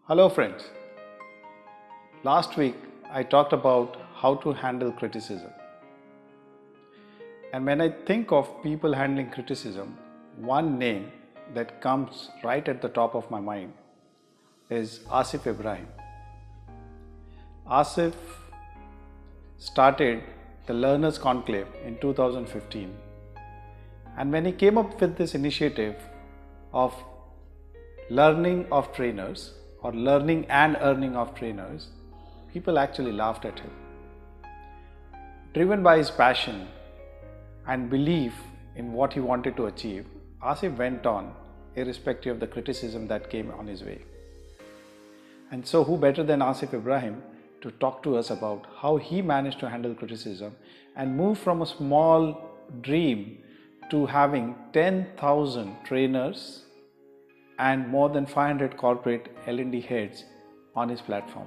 Hello friends. Last week I talked about how to handle criticism. And when I think of people handling criticism, one name that comes right at the top of my mind is Asif Ebrahim. Asif started the Learners Conclave in 2015. And when he came up with this initiative of learning of trainers, or learning and earning of trainers, people actually laughed at him. Driven by his passion and belief in what he wanted to achieve, Asif went on irrespective of the criticism that came on his way. And so who better than Asif Ebrahim to talk to us about how he managed to handle criticism and move from a small dream to having 10,000 trainers and more than 500 corporate L&D heads on his platform.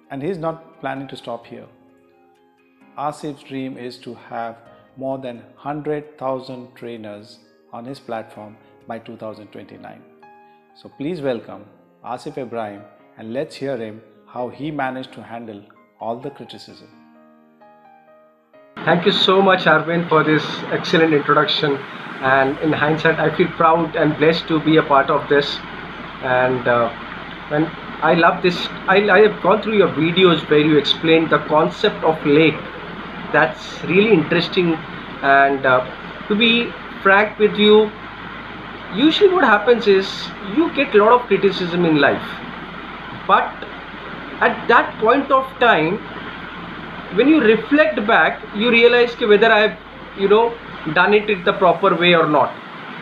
And he's not planning to stop here. Asif's dream is to have more than 100,000 trainers on his platform by 2029. So please welcome Asif Ebrahim and let's hear him how he managed to handle all the criticism. Thank you so much, Arvind, for this excellent introduction. And in hindsight, I feel proud and blessed to be a part of this. And when I love this, I have gone through your videos where you explain the concept of lake. That's really interesting. And to be frank with you, usually what happens is you get a lot of criticism in life. But at that point of time, when you reflect back, you realize whether I have, done it in the proper way or not.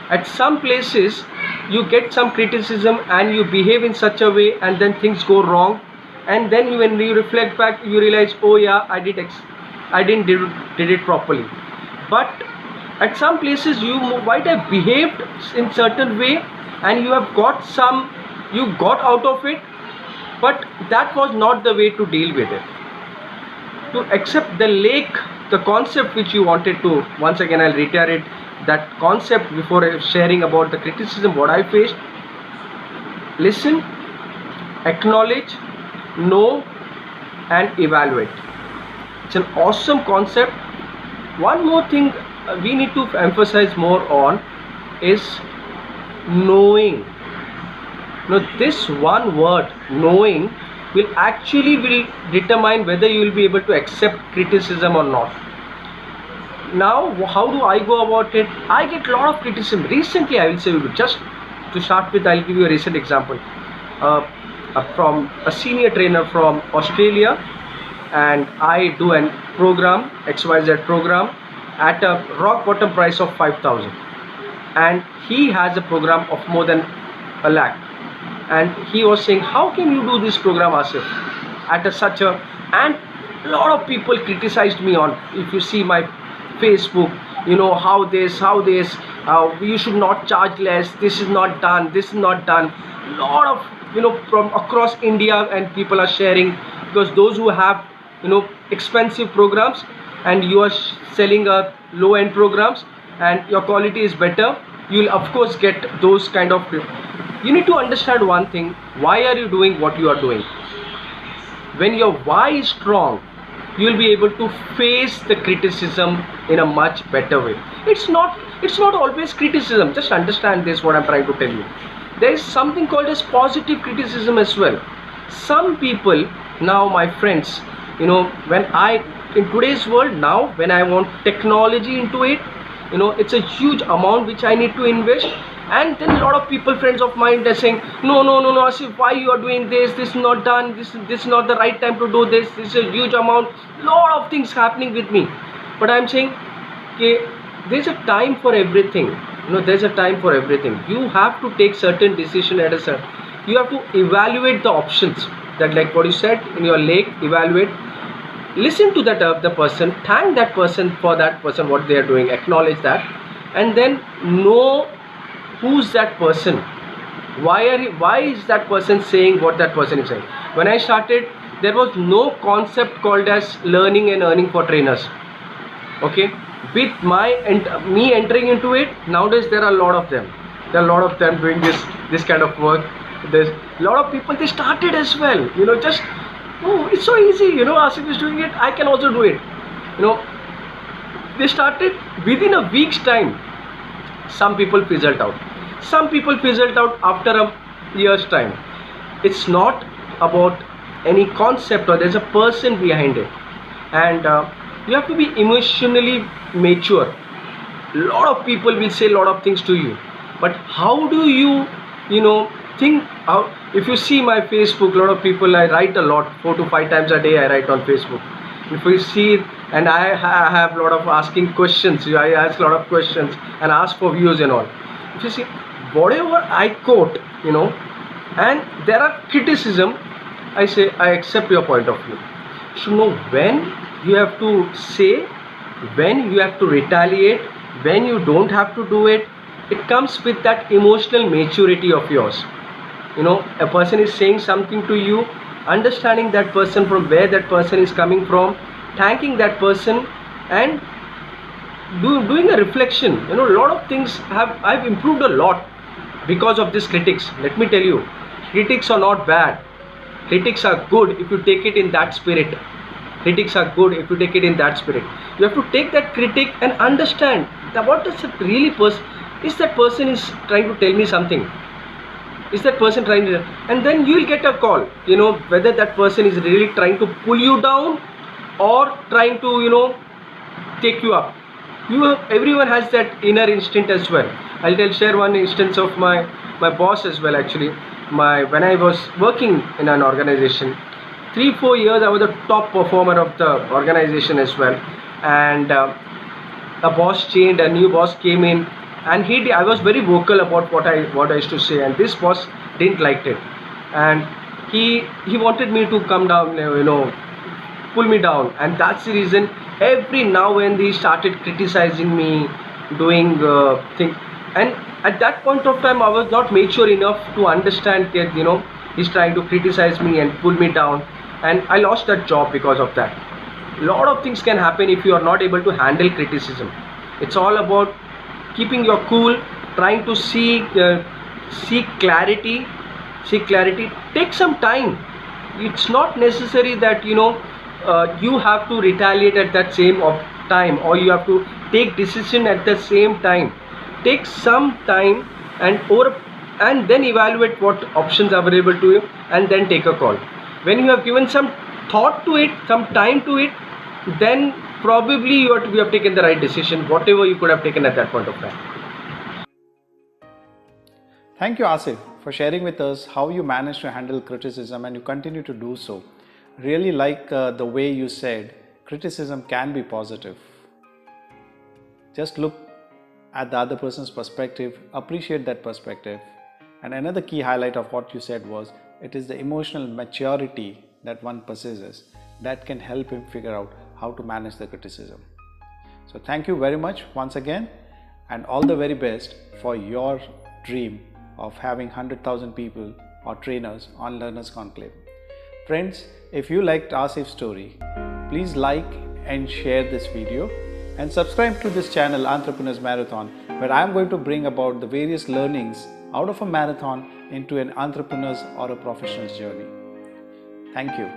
At some places, you get some criticism and you behave in such a way, and then things go wrong. And then when you reflect back, you realize, oh yeah, I didn't did it properly. But at some places, you might have behaved in certain way, and you got out of it, but that was not the way to deal with it. To accept the lake, the concept which you wanted to, once again I'll reiterate that concept before sharing about the criticism what I faced. Listen, acknowledge, know and evaluate. It's an awesome concept. One more thing we need to emphasize more on is knowing. This one word, knowing, will determine whether you will be able to accept criticism or not. Now, how do I go about it? I get a lot of criticism. Recently, I will say, just to start with, I'll give you a recent example from a senior trainer from Australia, and I do a program, XYZ program, at a rock bottom price of 5,000, and he has a program of more than 1 lakh. And he was saying, how can you do this program, Asif, and a lot of people criticized me on, if you see my Facebook, you should not charge less, this is not done. A lot of, from across India, and people are sharing, because those who have, expensive programs and you are selling a low-end programs and your quality is better, you will of course get those kind of. You need to understand one thing: why are you doing what you are doing? When your why is strong, you will be able to face the criticism in a much better way. It's not always criticism. Just understand this, what I'm trying to tell you. There is something called as positive criticism as well. Some people, now my friends, in today's world now, when I want technology into it, it's a huge amount which I need to invest. And then a lot of people, friends of mine, they're saying, no, Asif, why you are doing this? This is not done. This is not the right time to do this. This is a huge amount. Lot of things happening with me. But I'm saying, okay, there's a time for everything. There's a time for everything. You have to take certain decision at a certain. You have to evaluate the options. That, like what you said in your lake, evaluate. Listen to that the person. Thank that person for that person what they are doing. Acknowledge that, and then know who's that person. Why is that person saying what that person is saying? When I started, there was no concept called as learning and earning for trainers. Okay, with me entering into it, nowadays there are a lot of them. There are a lot of them doing this kind of work. There's a lot of people, they started as well, just, oh, it's so easy, Asif is doing it, I can also do it. They started within a week's time. Some people fizzled out. Some people fizzled out after a year's time. It's not about any concept, or there's a person behind it. And you have to be emotionally mature. A lot of people will say a lot of things to you, but how do you, think how? If you see my Facebook, a lot of people, I write a lot, 4 to 5 times a day I write on Facebook. If you see, and I have a lot of asking questions, I ask a lot of questions and ask for views and all. If you see, whatever I quote, and there are criticism, I say I accept your point of view. You should know when you have to say, when you have to retaliate, when you don't have to do it. It comes with that emotional maturity of yours. A person is saying something to you, understanding that person, from where that person is coming from, thanking that person, and doing a reflection. A lot of things I've improved a lot because of this critics. Let me tell you, critics are not bad. Critics are good if you take it in that spirit. Critics are good if you take it in that spirit. You have to take that critic and understand that what does it really is that person is trying to tell me something. Is that person trying to, and then you will get a call, whether that person is really trying to pull you down or trying to, take you up. Everyone has that inner instinct as well. I'll share one instance of my boss as well. Actually, when I was working in an organization, 3-4 years I was the top performer of the organization as well, and a boss changed, a new boss came in, and I was very vocal about what I used to say, and this boss didn't like it, and he wanted me to come down, pull me down. And that's the reason every now and then he started criticizing me, doing things. And at that point of time I was not mature enough to understand that he's trying to criticize me and pull me down, and I lost that job because of that. A lot of things can happen if you are not able to handle criticism. It's all about keeping your cool, trying to see clarity. Take some time. It's not necessary that you have to retaliate at that same time, or you have to take decision at the same time. Take some time and then evaluate what options are available to you, and then take a call. When you have given some thought to it, some time to it, then probably you have taken the right decision, whatever you could have taken at that point of time. Thank you, Asif, for sharing with us how you managed to handle criticism, and you continue to do so. Really like the way you said criticism can be positive. Just look at the other person's perspective, appreciate that perspective. And another key highlight of what you said was, it is the emotional maturity that one possesses that can help him figure out how to manage the criticism. So thank you very much once again, and all the very best for your dream of having 100,000 people or trainers on Learners Conclave. Friends, if you liked Asif's story, please like and share this video, and subscribe to this channel, Entrepreneurs Marathon, where I am going to bring about the various learnings out of a marathon into an entrepreneur's or a professional's journey. Thank you.